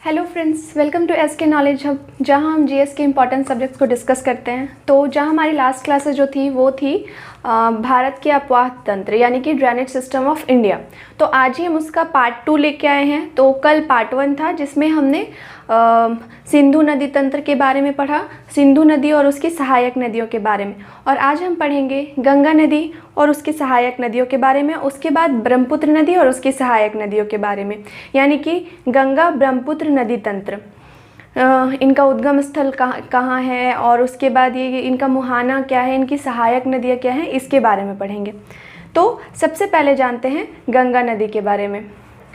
Hello friends, welcome to S K knowledge hub, जहाँ हम GS के इंपॉर्टेंट सब्जेक्ट्स को डिस्कस करते हैं। तो जहाँ हमारी लास्ट क्लासेस जो थी वो थी भारत के अपवाह तंत्र यानी कि ड्रेनेज सिस्टम ऑफ इंडिया। तो आज ही हम उसका पार्ट 2 लेके आए हैं। तो कल पार्ट 1 था जिसमें हमने सिंधु नदी तंत्र के बारे में पढ़ा, सिंधु नदी और उसकी सहायक नदियों के बारे में। और आज हम पढ़ेंगे गंगा नदी और उसकी सहायक नदियों के बारे में, उसके बाद ब्रह्मपुत्र नदी और उसकी सहायक नदियों के बारे में, यानी कि गंगा ब्रह्मपुत्र नदी तंत्र, इनका उद्गम स्थल कहाँ है और उसके बाद ये इनका मुहाना क्या है, इनकी सहायक नदियाँ क्या हैं, इसके बारे में पढ़ेंगे। तो सबसे पहले जानते हैं गंगा नदी के बारे में।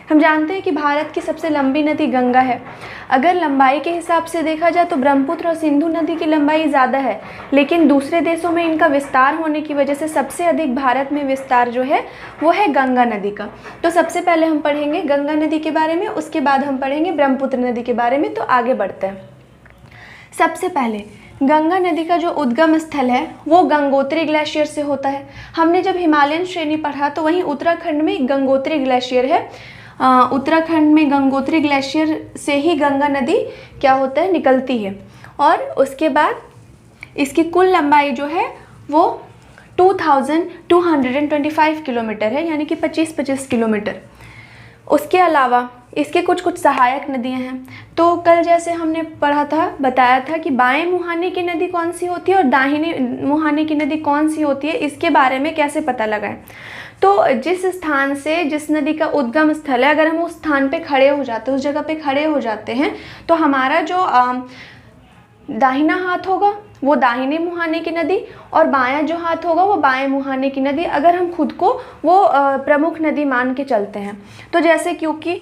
हम जानते हैं कि भारत की सबसे लंबी नदी गंगा है। अगर लंबाई के हिसाब से देखा जाए तो ब्रह्मपुत्र और सिंधु नदी की लंबाई ज़्यादा है, लेकिन दूसरे देशों में इनका विस्तार होने की वजह से सबसे अधिक भारत में विस्तार जो है वो है गंगा नदी का। तो सबसे पहले हम पढ़ेंगे गंगा नदी के बारे में, उसके बाद हम पढ़ेंगे ब्रह्मपुत्र नदी के बारे में। तो आगे बढ़ते हैं। सबसे पहले गंगा नदी का जो उद्गम स्थल है वो गंगोत्री ग्लेशियर से होता है। हमने जब हिमालयन श्रेणी पढ़ा तो वहीं उत्तराखंड में गंगोत्री ग्लेशियर है। उत्तराखंड में गंगोत्री ग्लेशियर से ही गंगा नदी क्या होता है, निकलती है। और उसके बाद इसकी कुल लंबाई जो है वो 2225 किलोमीटर है, यानी कि 25 किलोमीटर। उसके अलावा इसके कुछ सहायक नदियां हैं। तो कल जैसे हमने पढ़ा था, बताया था कि बाएं मुहाने की नदी कौन सी होती है और दाहिने मुहाने की नदी कौन सी होती है, इसके बारे में कैसे पता लगाएं। तो जिस स्थान से जिस नदी का उद्गम स्थल है, अगर हम उस स्थान पे खड़े हो जाते हैं, उस जगह पे खड़े हो जाते हैं, तो हमारा जो दाहिना हाथ होगा वो दाहिने मुहाने की नदी और बायां जो हाथ होगा वो बाएं मुहाने की नदी, अगर हम खुद को वो प्रमुख नदी मान के चलते हैं। तो जैसे क्योंकि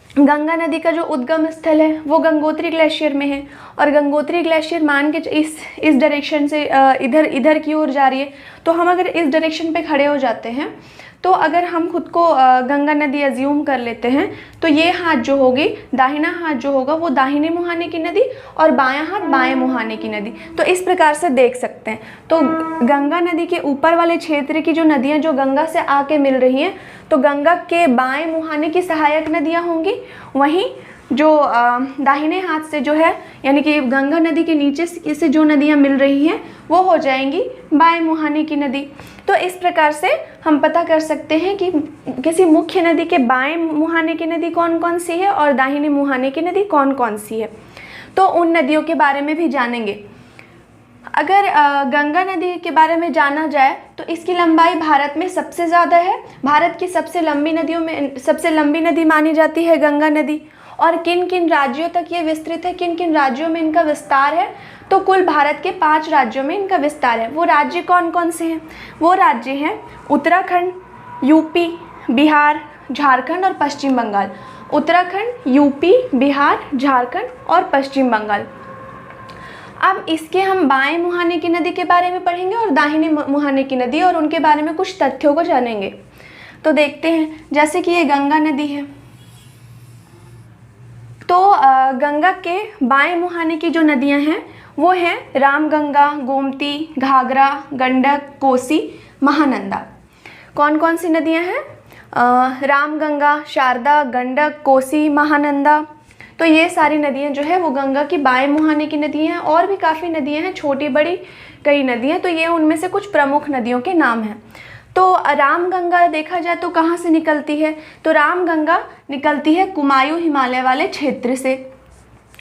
गंगा नदी का जो उद्गम स्थल है वो गंगोत्री ग्लेशियर में है और गंगोत्री ग्लेशियर मान के इस डायरेक्शन से इधर की ओर जा रही है। तो हम अगर इस डायरेक्शन पे खड़े हो जाते हैं, तो अगर हम खुद को गंगा नदी अज्यूम कर लेते हैं, तो ये हाथ जो होगी, दाहिना हाथ जो होगा वो दाहिने मुहाने की नदी और बायां हाथ बाएं मुहाने की नदी। तो इस प्रकार से देख सकते हैं। तो गंगा नदी के ऊपर वाले क्षेत्र की जो नदियां जो गंगा से आके मिल रही हैं, तो गंगा के बाएं मुहाने की सहायक नदियां होंगी। वहीं जो दाहिने हाथ से जो है, यानी कि गंगा नदी के नीचे से जो नदियां मिल रही हैं वो हो जाएंगी बाएं मुहाने की नदी। तो इस प्रकार से हम पता कर सकते हैं कि किसी मुख्य नदी के बाएं मुहाने की नदी कौन कौन सी है और दाहिने मुहाने की नदी कौन कौन सी है। तो उन नदियों के बारे में भी जानेंगे। अगर गंगा नदी के बारे में जाना जाए तो इसकी लंबाई भारत में सबसे ज़्यादा है। भारत की सबसे लंबी नदियों में सबसे लंबी नदी मानी जाती है गंगा नदी। और किन किन राज्यों तक ये विस्तृत है, किन किन राज्यों में इनका विस्तार है, तो कुल भारत के 5 राज्यों में इनका विस्तार है। वो राज्य कौन कौन से हैं? वो राज्य हैं उत्तराखंड, यूपी, बिहार, झारखंड और पश्चिम बंगाल। उत्तराखंड, यूपी, बिहार, झारखंड और पश्चिम बंगाल। अब इसके हम बाएं मुहाने की नदी के बारे में पढ़ेंगे और दाहिने मुहाने की नदी और उनके बारे में कुछ तथ्यों को जानेंगे। तो देखते हैं, जैसे कि ये गंगा नदी है, तो गंगा के बाएं मुहाने की जो नदियां हैं वो हैं रामगंगा, गोमती, घाघरा, गंडक, कोसी, महानंदा। कौन कौन सी नदियां हैं? रामगंगा, शारदा, गंडक, कोसी, महानंदा। तो ये सारी नदियां जो है वो गंगा की बाएं मुहाने की नदियां हैं। और भी काफ़ी नदियां हैं, छोटी बड़ी कई नदियां। तो ये उनमें से कुछ प्रमुख नदियों के नाम हैं। तो रामगंगा देखा जाए तो कहाँ से निकलती है? तो रामगंगा निकलती है कुमायूं हिमालय वाले क्षेत्र से।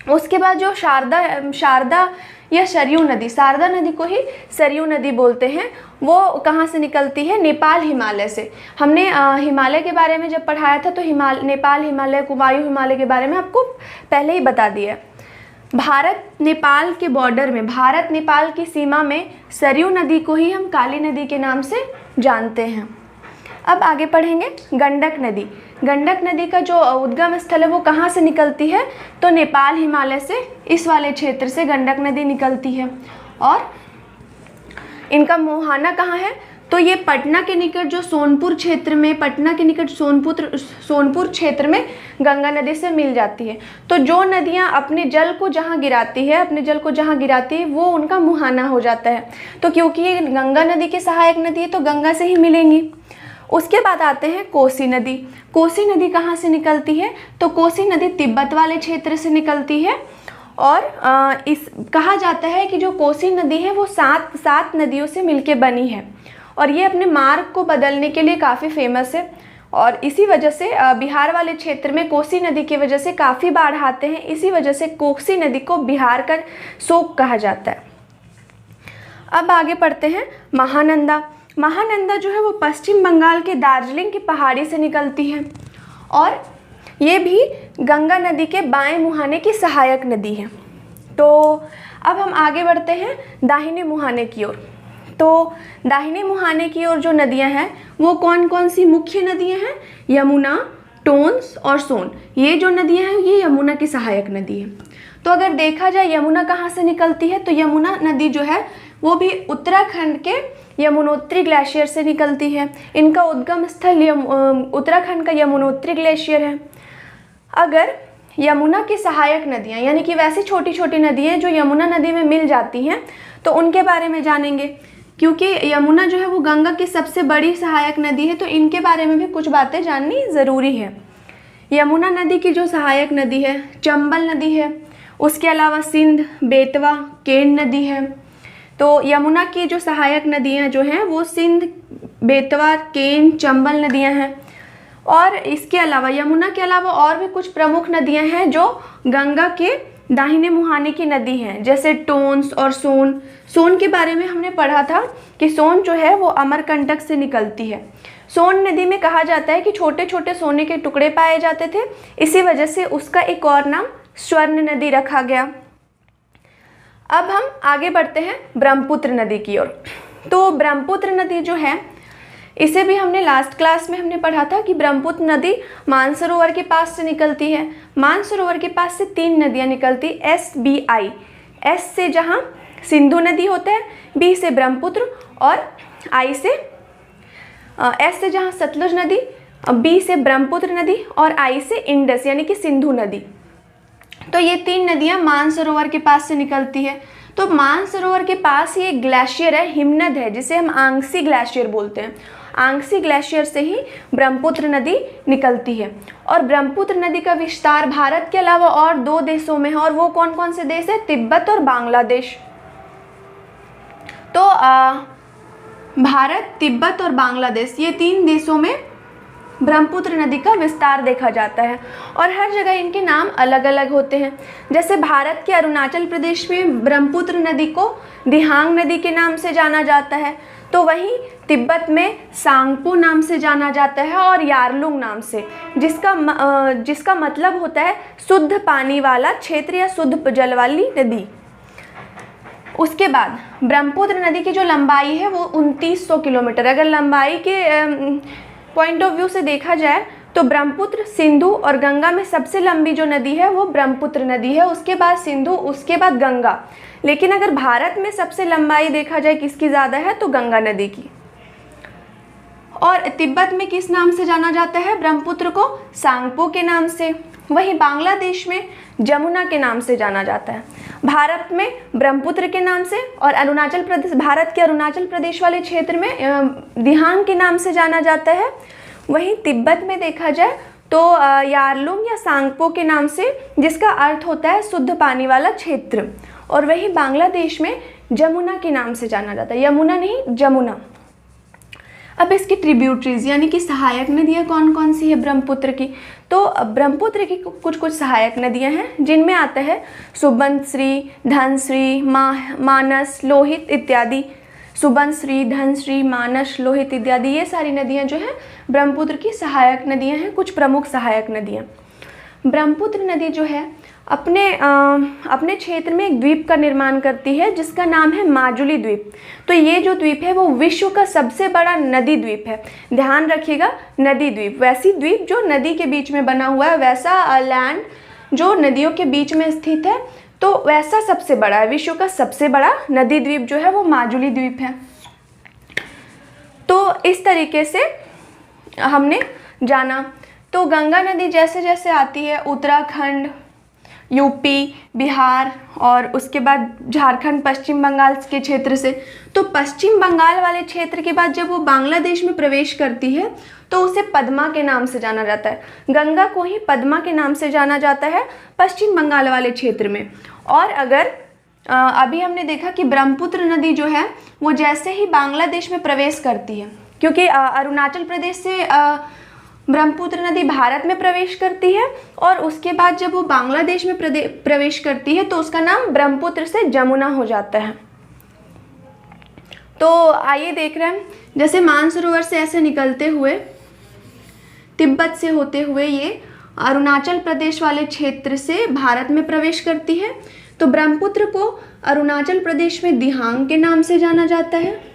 उसके बाद जो शारदा या सरयू नदी, शारदा नदी को ही सरयू नदी बोलते हैं, वो कहाँ से निकलती है? नेपाल हिमालय से। हमने हिमालय के बारे में जब पढ़ाया था तो नेपाल हिमालय, कुमायूं हिमालय के बारे में आपको पहले ही बता दिया। भारत नेपाल के बॉर्डर में, भारत नेपाल की सीमा में सरयू नदी को ही हम काली नदी के नाम से जानते हैं। अब आगे पढ़ेंगे गंडक नदी। गंडक नदी का जो उद्गम स्थल है वो कहाँ से निकलती है? तो नेपाल हिमालय से, इस वाले क्षेत्र से गंडक नदी निकलती है। और इनका मुहाना कहाँ है? तो ये पटना के निकट जो सोनपुर क्षेत्र में, पटना के निकट सोनपुर क्षेत्र में गंगा नदी से मिल जाती है। तो जो नदियाँ अपने जल को जहाँ गिराती है वो उनका मुहाना हो जाता है। तो क्योंकि ये गंगा नदी की सहायक नदी है तो गंगा से ही मिलेंगी। उसके बाद आते हैं कोसी नदी। कोसी नदी कहाँ से निकलती है? तो कोसी नदी तिब्बत वाले क्षेत्र से निकलती है और इस कहा जाता है कि जो कोसी नदी है वो सात नदियों से मिलके बनी है और ये अपने मार्ग को बदलने के लिए काफ़ी फेमस है और इसी वजह से बिहार वाले क्षेत्र में कोसी नदी की वजह से काफ़ी बाढ़ आते हैं। इसी वजह से कोसी नदी को बिहार का शोक कहा जाता है। अब आगे पढ़ते हैं महानंदा। महानंदा जो है वो पश्चिम बंगाल के दार्जिलिंग की पहाड़ी से निकलती है और ये भी गंगा नदी के बाएं मुहाने की सहायक नदी है। तो अब हम आगे बढ़ते हैं दाहिने मुहाने की ओर। तो दाहिने मुहाने की ओर जो नदियां हैं वो कौन कौन सी मुख्य नदियां हैं? यमुना, टोंस और सोन। ये जो नदियां हैं ये यमुना की सहायक नदी है। तो अगर देखा जाए यमुना कहाँ से निकलती है, तो यमुना नदी जो है वो भी उत्तराखंड के यमुनोत्री ग्लेशियर से निकलती है। इनका उद्गम स्थल उत्तराखंड का यमुनोत्री ग्लेशियर है। अगर यमुना की सहायक नदियाँ यानी कि वैसी छोटी छोटी नदियाँ जो यमुना नदी में मिल जाती हैं तो उनके बारे में जानेंगे, क्योंकि यमुना जो है वो गंगा की सबसे बड़ी सहायक नदी है, तो इनके बारे में भी कुछ बातें जाननी ज़रूरी है। यमुना नदी की जो सहायक नदी है चंबल नदी है, उसके अलावा सिंध, बेतवा, केन नदी है। तो यमुना की जो सहायक नदियाँ जो हैं वो सिंध, बेतवा, केन, चंबल नदियाँ हैं। और इसके अलावा यमुना के अलावा और भी कुछ प्रमुख नदियाँ हैं जो गंगा के दाहिने मुहाने की नदी हैं, जैसे टोंस और सोन। सोन के बारे में हमने पढ़ा था कि सोन जो है वो अमरकंटक से निकलती है। सोन नदी में कहा जाता है कि छोटे छोटे सोने के टुकड़े पाए जाते थे, इसी वजह से उसका एक और नाम स्वर्ण नदी रखा गया। अब हम आगे बढ़ते हैं ब्रह्मपुत्र नदी की ओर। तो ब्रह्मपुत्र नदी जो है इसे भी हमने लास्ट क्लास में हमने पढ़ा था कि ब्रह्मपुत्र नदी मानसरोवर के पास से निकलती है। मानसरोवर के पास से 3 नदियाँ निकलती, SBI। S से जहाँ सिंधु नदी होता है, B से ब्रह्मपुत्र और I से S से जहाँ सतलुज नदी, B से ब्रह्मपुत्र नदी और I से इंडस यानी कि सिंधु नदी। तो ये 3 नदियाँ मानसरोवर के पास से निकलती है। तो मानसरोवर के पास ये ग्लेशियर है, हिमनद है, जिसे हम आंगसी ग्लेशियर बोलते हैं। आंगसी ग्लेशियर से ही ब्रह्मपुत्र नदी निकलती है और ब्रह्मपुत्र नदी का विस्तार भारत के अलावा और 2 देशों में है, और वो कौन कौन से देश है? तिब्बत और बांग्लादेश। तो भारत, तिब्बत और बांग्लादेश ये 3 देशों में ब्रह्मपुत्र नदी का विस्तार देखा जाता है और हर जगह इनके नाम अलग अलग होते हैं। जैसे भारत के अरुणाचल प्रदेश में ब्रह्मपुत्र नदी को दिहांग नदी के नाम से जाना जाता है, तो वहीं तिब्बत में सांगपो नाम से जाना जाता है और यारलुंग नाम से, जिसका मतलब होता है शुद्ध पानी वाला क्षेत्र या शुद्ध जल वाली नदी। उसके बाद ब्रह्मपुत्र नदी की जो लंबाई है वो 2900 किलोमीटर। अगर लंबाई के पॉइंट ऑफ व्यू से देखा जाए तो ब्रह्मपुत्र, सिंधु और गंगा में सबसे लंबी जो नदी है वो ब्रह्मपुत्र नदी है, उसके बाद सिंधु, उसके बाद गंगा। लेकिन अगर भारत में सबसे लंबाई देखा जाए किसकी ज़्यादा है तो गंगा नदी की। और तिब्बत में किस नाम से जाना जाता है ब्रह्मपुत्र को? सांगपो के नाम से। वहीं बांग्लादेश में जमुना के नाम से जाना जाता है। भारत में ब्रह्मपुत्र के नाम से और अरुणाचल प्रदेश, भारत के अरुणाचल प्रदेश वाले क्षेत्र में दिहांग के नाम से जाना जाता है। वहीं तिब्बत में देखा जाए तो यारलुंग या सांगपो के नाम से, जिसका अर्थ होता है शुद्ध पानी वाला क्षेत्र। और वहीं बांग्लादेश में जमुना के नाम से जाना जाता है, यमुना नहीं जमुना। अब इसकी ट्रिब्यूटरीज यानी कि सहायक नदियाँ कौन कौन सी है ब्रह्मपुत्र की? तो ब्रह्मपुत्र की कुछ कुछ सहायक नदियाँ हैं जिनमें आता है सुबनश्री, धनश्री, मानस, लोहित इत्यादि। सुबनश्री, धनश्री, मानस, लोहित इत्यादि ये सारी नदियाँ जो हैं ब्रह्मपुत्र की सहायक नदियाँ हैं, कुछ प्रमुख सहायक नदियाँ। ब्रह्मपुत्र नदी जो है अपने क्षेत्र में एक द्वीप का निर्माण करती है जिसका नाम है माजुली द्वीप। तो ये जो द्वीप है वो विश्व का सबसे बड़ा नदी द्वीप है। ध्यान रखिएगा, नदी द्वीप, वैसी द्वीप जो नदी के बीच में बना हुआ है, वैसा लैंड जो नदियों के बीच में स्थित है, तो वैसा सबसे बड़ा है। विश्व का सबसे बड़ा नदी द्वीप जो है वो माजुली द्वीप है। तो इस तरीके से हमने जाना। तो गंगा नदी जैसे जैसे आती है उत्तराखंड, यूपी, बिहार और उसके बाद झारखंड, पश्चिम बंगाल के क्षेत्र से। तो पश्चिम बंगाल वाले क्षेत्र के बाद जब वो बांग्लादेश में प्रवेश करती है तो उसे पद्मा के नाम से जाना जाता है। गंगा को ही पद्मा के नाम से जाना जाता है पश्चिम बंगाल वाले क्षेत्र में। और अगर अभी हमने देखा कि ब्रह्मपुत्र नदी जो है वो जैसे ही बांग्लादेश में प्रवेश करती है, क्योंकि अरुणाचल प्रदेश से ब्रह्मपुत्र नदी भारत में प्रवेश करती है और उसके बाद जब वो बांग्लादेश में प्रवेश करती है तो उसका नाम ब्रह्मपुत्र से जमुना हो जाता है। तो आइए देख रहे हैं, जैसे मानसरोवर से ऐसे निकलते हुए तिब्बत से होते हुए ये अरुणाचल प्रदेश वाले क्षेत्र से भारत में प्रवेश करती है। तो ब्रह्मपुत्र को अरुणाचल प्रदेश में दिहांग के नाम से जाना जाता है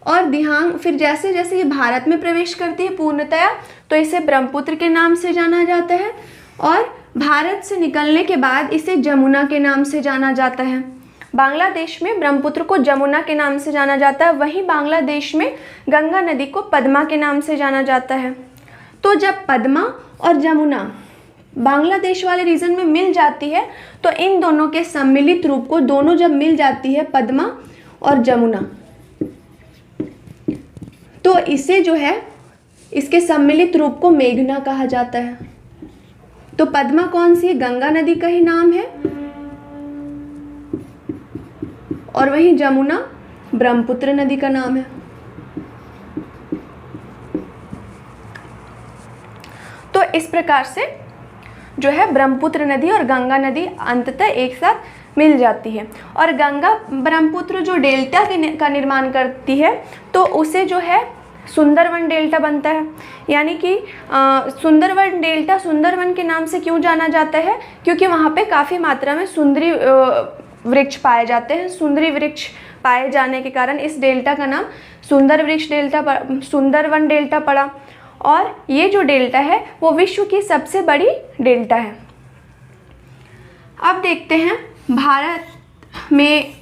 और दिहांग फिर जैसे जैसे ये भारत में प्रवेश करती है पूर्णतया तो इसे ब्रह्मपुत्र के नाम से जाना जाता है और भारत से निकलने के बाद इसे जमुना के नाम से जाना जाता है। बांग्लादेश में ब्रह्मपुत्र को जमुना के नाम से जाना जाता है, वहीं बांग्लादेश में गंगा नदी को पद्मा के नाम से जाना जाता है। तो जब पद्मा और जमुना बांग्लादेश वाले रीजन में मिल जाती है तो इन दोनों के सम्मिलित रूप को, दोनों जब मिल जाती है पद्मा और जमुना, तो इसे जो है इसके सम्मिलित रूप को मेघना कहा जाता है। तो पद्मा कौन सी है? गंगा नदी का ही नाम है और वहीं जमुना ब्रह्मपुत्र नदी का नाम है। तो इस प्रकार से जो है ब्रह्मपुत्र नदी और गंगा नदी अंततः एक साथ मिल जाती है और गंगा ब्रह्मपुत्र जो डेल्टा का निर्माण करती है तो उसे जो है सुंदरवन डेल्टा बनता है। यानी कि सुंदरवन डेल्टा सुंदरवन के नाम से क्यों जाना जाता है? क्योंकि वहाँ पे काफ़ी मात्रा में सुंदरी वृक्ष पाए जाते हैं। सुंदरी वृक्ष पाए जाने के कारण इस डेल्टा का नाम सुंदरवन डेल्टा पड़ा और ये जो डेल्टा है वो विश्व की सबसे बड़ी डेल्टा है। अब देखते हैं भारत में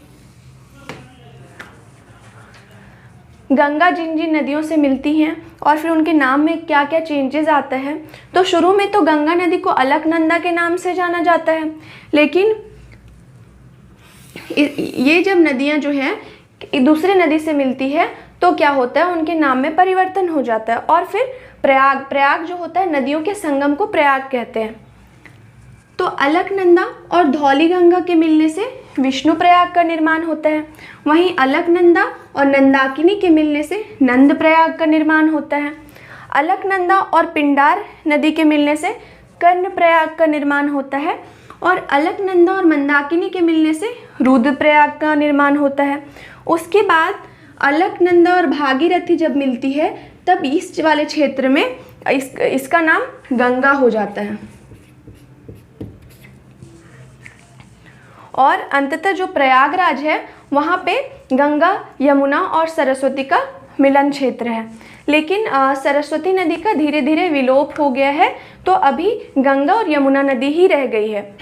गंगा जिन जिन नदियों से मिलती हैं और फिर उनके नाम में क्या क्या चेंजेस आता है। तो शुरू में तो गंगा नदी को अलकनंदा के नाम से जाना जाता है, लेकिन ये जब नदियां जो हैं दूसरे नदी से मिलती है तो क्या होता है, उनके नाम में परिवर्तन हो जाता है और फिर प्रयाग जो होता है, नदियों के संगम को प्रयाग कहते हैं। तो अलकनंदा और धौलीगंगा के मिलने से विष्णु प्रयाग का निर्माण होता है, वहीं अलकनंदा और नंदाकिनी के मिलने से नंद प्रयाग का निर्माण होता है। अलकनंदा और पिंडार नदी के मिलने से कर्ण प्रयाग का निर्माण होता है और अलकनंदा और मंदाकिनी के मिलने से रुद्र प्रयाग का निर्माण होता है। उसके बाद अलकनंदा और भागीरथी जब मिलती है तब ईस्ट वाले क्षेत्र में इसका नाम गंगा हो जाता है और अंततः जो प्रयागराज है वहाँ पे गंगा, यमुना और सरस्वती का मिलन क्षेत्र है। लेकिन सरस्वती नदी का धीरे धीरे विलोप हो गया है तो अभी गंगा और यमुना नदी ही रह गई है।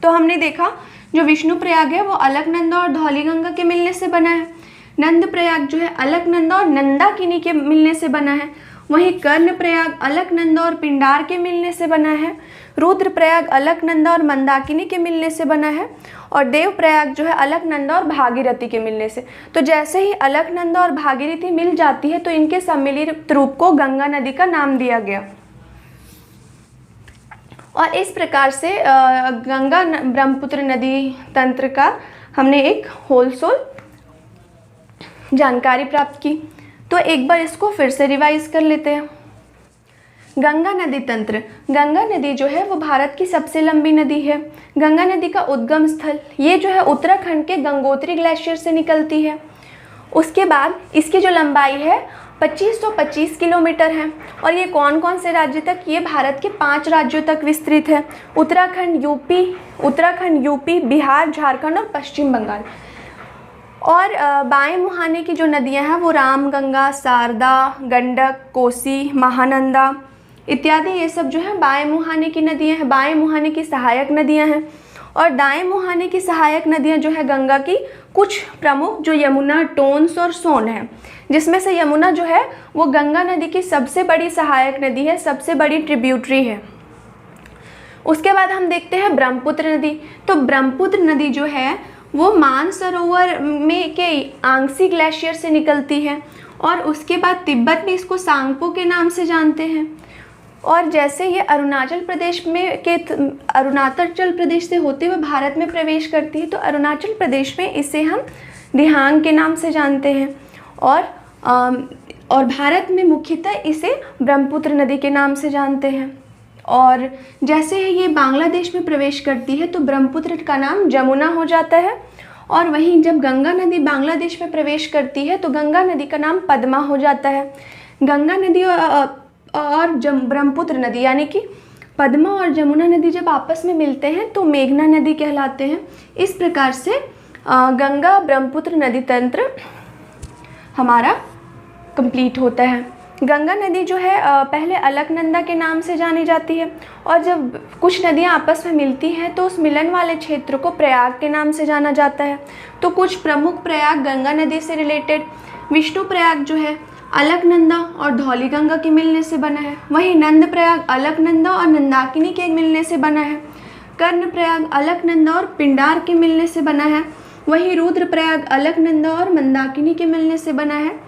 तो हमने देखा जो विष्णु प्रयाग है वो अलकनंदा और धौलीगंगा के मिलने से बना है। नंद प्रयाग जो है अलकनंदा और नंदाकिनी के मिलने से बना है। वहीं कर्ण प्रयाग अलकनंदा और पिंडार के मिलने से बना है। रुद्र प्रयाग अलकनंदा और मंदाकिनी के मिलने से बना है और देव प्रयाग जो है अलकनंदा और भागीरथी के मिलने से। तो जैसे ही अलकनंदा और भागीरथी मिल जाती है तो इनके सम्मिलित रूप को गंगा नदी का नाम दिया गया और इस प्रकार से गंगा ब्रह्मपुत्र नदी तंत्र का हमने एक होलसोल जानकारी प्राप्त की। तो एक बार इसको फिर से रिवाइज कर लेते हैं। गंगा नदी तंत्र, गंगा नदी जो है वो भारत की सबसे लंबी नदी है। गंगा नदी का उद्गम स्थल ये जो है उत्तराखंड के गंगोत्री ग्लेशियर से निकलती है। उसके बाद इसकी जो लंबाई है 2525 किलोमीटर है और ये कौन कौन से राज्य तक, ये भारत के 5 राज्यों तक विस्तृत है। उत्तराखंड, यूपी, बिहार, झारखंड और पश्चिम बंगाल। और बाएं मुहाने की जो नदियां हैं वो रामगंगा, शारदा, गंडक, कोसी, महानंदा इत्यादि, ये सब जो है बाएं मुहाने की नदियां हैं, बाएं मुहाने की सहायक नदियां हैं। और दाएं मुहाने की सहायक नदियां जो है गंगा की कुछ प्रमुख, जो यमुना, टोंस और सोन है, जिसमें से यमुना जो है वो गंगा नदी की सबसे बड़ी सहायक नदी है, सबसे बड़ी ट्रिब्यूटरी है। उसके बाद हम देखते हैं ब्रह्मपुत्र नदी। तो ब्रह्मपुत्र नदी जो है वो मानसरोवर में के आंगसी ग्लेशियर से निकलती है और उसके बाद तिब्बत में इसको सांगपो के नाम से जानते हैं। और जैसे ये अरुणाचल प्रदेश से होते हुए भारत में प्रवेश करती है तो अरुणाचल प्रदेश में इसे हम दिहांग के नाम से जानते हैं। और भारत में मुख्यतः इसे ब्रह्मपुत्र नदी के नाम से जानते हैं। और जैसे ये बांग्लादेश में प्रवेश करती है तो ब्रह्मपुत्र का नाम जमुना हो जाता है। और वहीं जब गंगा नदी बांग्लादेश में प्रवेश करती है तो गंगा नदी का नाम पद्मा हो जाता है। गंगा नदी और ब्रह्मपुत्र नदी यानी कि पद्मा और जमुना नदी जब आपस में मिलते हैं तो मेघना नदी कहलाते हैं। इस प्रकार से गंगा ब्रह्मपुत्र नदी तंत्र हमारा कंप्लीट होता है। गंगा नदी जो है पहले अलकनंदा के नाम से जानी जाती है और जब कुछ नदियां आपस में मिलती हैं तो उस मिलन वाले क्षेत्र को प्रयाग के नाम से जाना जाता है। तो कुछ प्रमुख प्रयाग गंगा नदी से रिलेटेड, विष्णु प्रयाग जो है अलकनंदा और धौलीगंगा के मिलने से बना है। वहीं नंद प्रयाग अलकनंदा और नंदाकिनी के मिलने से बना है। कर्ण प्रयाग अलकनंदा और पिंडार के मिलने से बना है। वहीं रुद्र प्रयाग अलकनंदा और मंदाकिनी के मिलने से बना है।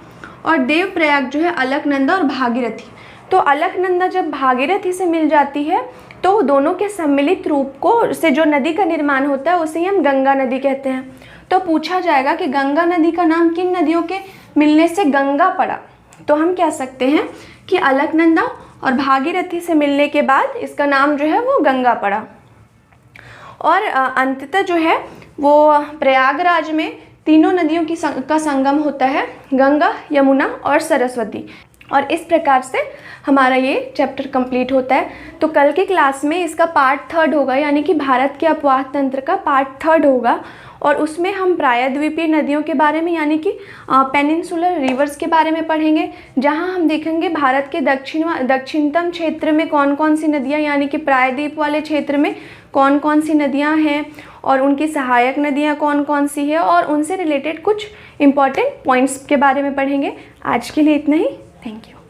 और देव प्रयाग जो है अलकनंदा और भागीरथी। तो अलकनंदा जब भागीरथी से मिल जाती है तो दोनों के सम्मिलित रूप को से जो नदी का निर्माण होता है उसे हम गंगा नदी कहते हैं। तो पूछा जाएगा कि गंगा नदी का नाम किन नदियों के मिलने से गंगा पड़ा, तो हम कह सकते हैं कि अलकनंदा और भागीरथी से मिलने के बाद इसका नाम जो है वो गंगा पड़ा। और अंततः जो है वो प्रयागराज में तीनों नदियों का संगम होता है, गंगा, यमुना और सरस्वती। और इस प्रकार से हमारा ये चैप्टर कंप्लीट होता है। तो कल की क्लास में इसका पार्ट 3 होगा, यानी कि भारत के अपवाह तंत्र का पार्ट 3 होगा और उसमें हम प्रायद्वीपीय नदियों के बारे में यानी कि पेनिनसुलर रिवर्स के बारे में पढ़ेंगे, जहां हम देखेंगे भारत के दक्षिणतम क्षेत्र में कौन कौन सी नदियां यानी कि प्रायद्वीप वाले क्षेत्र में कौन कौन सी नदियां हैं और उनकी सहायक नदियां कौन कौन सी है और उनसे रिलेटेड कुछ इम्पॉर्टेंट पॉइंट्स के बारे में पढ़ेंगे। आज के लिए इतना ही। Thank you.